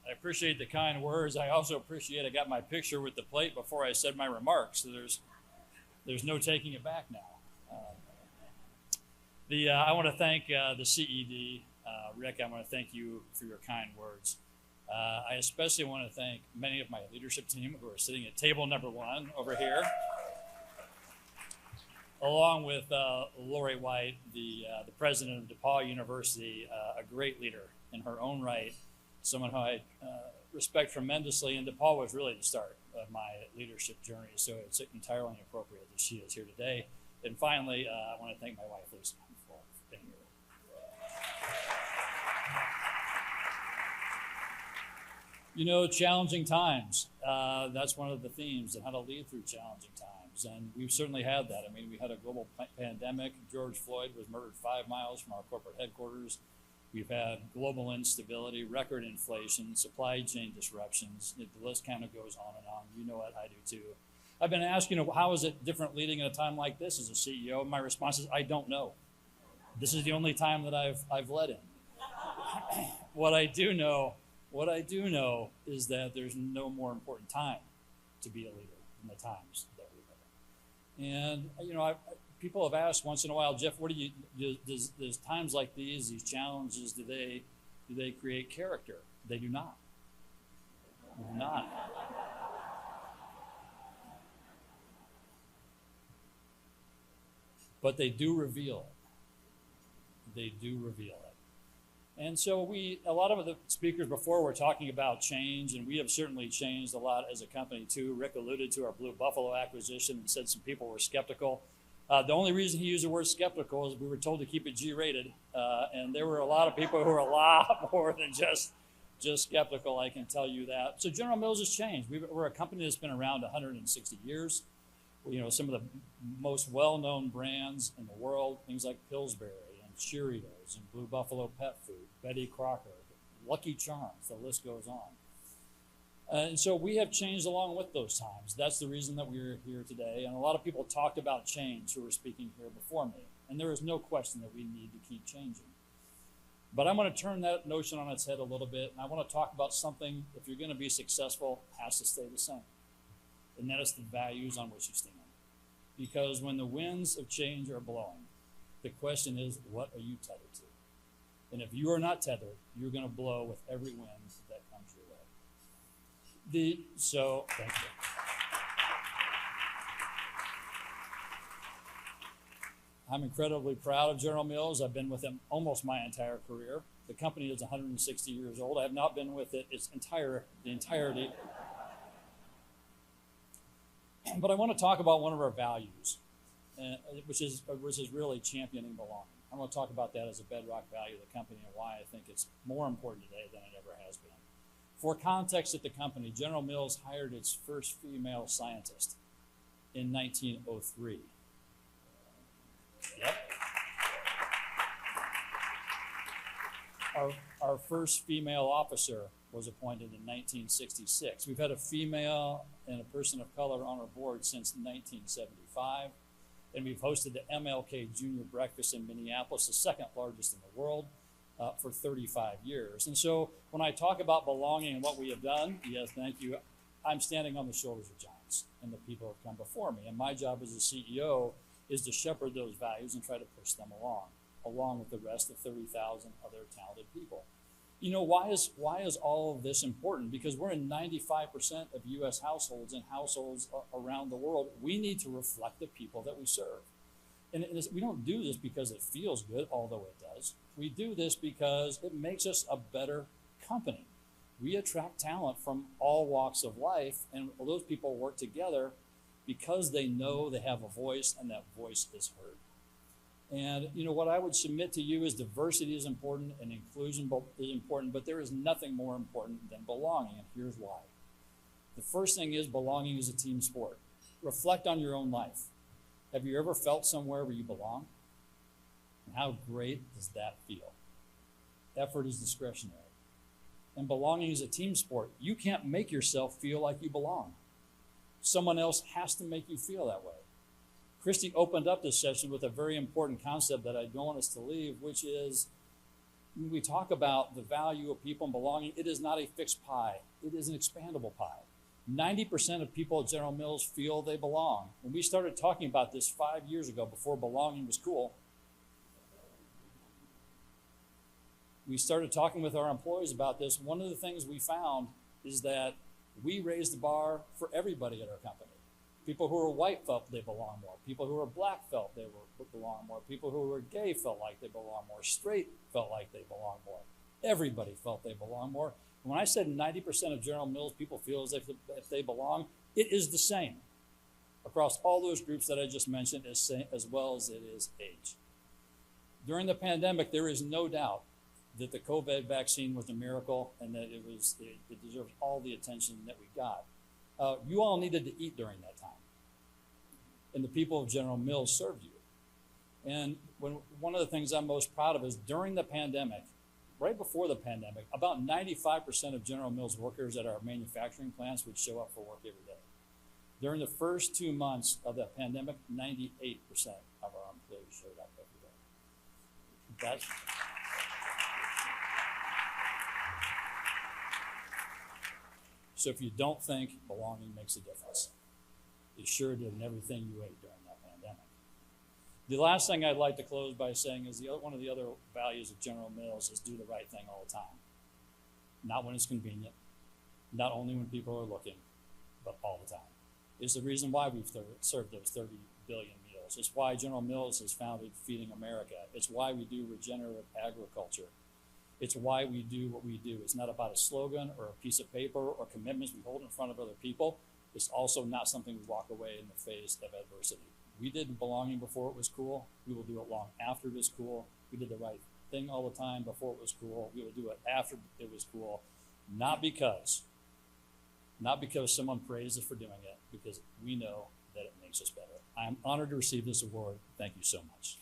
I appreciate the kind words. I also appreciate I got my picture with the plate before I said my remarks, so there's no taking it back now. I want to thank the CED. Rick, I want to thank you for your kind words. I especially want to thank many of my leadership team who are sitting at table number 1 over here, along with Lori White, the president of DePaul University, a great leader in her own right, someone who I respect tremendously, and DePaul was really the start of my leadership journey, so it's entirely appropriate that she is here today. And finally, I want to thank my wife, Lisa, for being here. You know, challenging times, that's one of the themes, and how to lead through challenging times. And we've certainly had that. I mean, we had a global pandemic. George Floyd was murdered 5 miles from our corporate headquarters. We've had global instability, record inflation, supply chain disruptions. The list kind of goes on and on. You know it, I do too. I've been asked, you know, how is it different leading at a time like this as a CEO? My response is, I don't know. This is the only time that I've led in. What I do know is that there's no more important time to be a leader than the times that we live in. And you know, people have asked once in a while, Jeff, what do you does times like these challenges, do they create character? They do not. They do not. But they do reveal it. They do reveal it. And so a lot of the speakers before were talking about change, and we have certainly changed a lot as a company too. Rick alluded to our Blue Buffalo acquisition and said some people were skeptical. The only reason he used the word skeptical is we were told to keep it G-rated, and there were a lot of people who were a lot more than just skeptical, I can tell you that. So General Mills has changed. We're a company that's been around 160 years. You know, some of the most well-known brands in the world, things like Pillsbury and Cheerios and Blue Buffalo Pet Food, Betty Crocker, Lucky Charms, the list goes on. And so we have changed along with those times. That's the reason that we're here today. And a lot of people talked about change who were speaking here before me. And there is no question that we need to keep changing. But I'm going to turn that notion on its head a little bit. And I want to talk about something, if you're going to be successful, has to stay the same. And that is the values on which you stand. Because when the winds of change are blowing, the question is, what are you tethered to? And if you are not tethered, you're going to blow with every wind that comes your way. Thank you. I'm incredibly proud of General Mills. I've been with them almost my entire career. The company is 160 years old. I have not been with it the entirety. But I want to talk about one of our values, which is really championing belonging. I want to talk about that as a bedrock value of the company and why I think it's more important today than it ever has been. For context at the company, General Mills hired its first female scientist in 1903. Yep. Our first female officer was appointed in 1966. We've had a female and a person of color on our board since 1975. And we've hosted the MLK Junior Breakfast in Minneapolis, the second largest in the world, for 35 years. And so when I talk about belonging and what we have done, yes, thank you, I'm standing on the shoulders of giants and the people who have come before me. And my job as a CEO is to shepherd those values and try to push them along with the rest of 30,000 other talented people. You know, why is all of this important? Because we're in 95% of U.S. households and households around the world. We need to reflect the people that we serve. And we don't do this because it feels good, although it does. We do this because it makes us a better company. We attract talent from all walks of life, and those people work together because they know they have a voice, and that voice is heard. And you know what I would submit to you is diversity is important and inclusion is important, but there is nothing more important than belonging, and here's why. The first thing is belonging is a team sport. Reflect on your own life. Have you ever felt somewhere where you belong? And how great does that feel? Effort is discretionary. And belonging is a team sport. You can't make yourself feel like you belong. Someone else has to make you feel that way. Christy opened up this session with a very important concept that I don't want us to leave, which is when we talk about the value of people and belonging, it is not a fixed pie. It is an expandable pie. 90% of people at General Mills feel they belong. When we started talking about this 5 years ago, before belonging was cool, we started talking with our employees about this. One of the things we found is that we raised the bar for everybody at our company. People who were white felt they belonged more. People who were black felt they belonged more. People who were gay felt like they belonged more. Straight felt like they belonged more. Everybody felt they belonged more. When I said 90% of General Mills people feel as if they belong, it is the same across all those groups that I just mentioned, as well as it is age. During the pandemic, there is no doubt that the COVID vaccine was a miracle and that it deserves all the attention that we got. You all needed to eat during that time, and the people of General Mills served you. And one of the things I'm most proud of is during the pandemic, right before the pandemic, about 95% of General Mills workers at our manufacturing plants would show up for work every day. During the first 2 months of the pandemic, 98% of our employees showed up every day. So if you don't think belonging makes a difference, it sure did in everything you ate during that pandemic. The last thing I'd like to close by saying is one of the other values of General Mills is do the right thing all the time. Not when it's convenient, not only when people are looking, but all the time. It's the reason why we've served those 30 billion meals. It's why General Mills has founded Feeding America. It's why we do regenerative agriculture. It's why we do what we do. It's not about a slogan or a piece of paper or commitments we hold in front of other people. It's also not something we walk away in the face of adversity. We did belonging before it was cool. We will do it long after it is cool. We did the right thing all the time before it was cool. We will do it after it was cool. Not because someone praised us for doing it, because we know that it makes us better. I'm honored to receive this award. Thank you so much.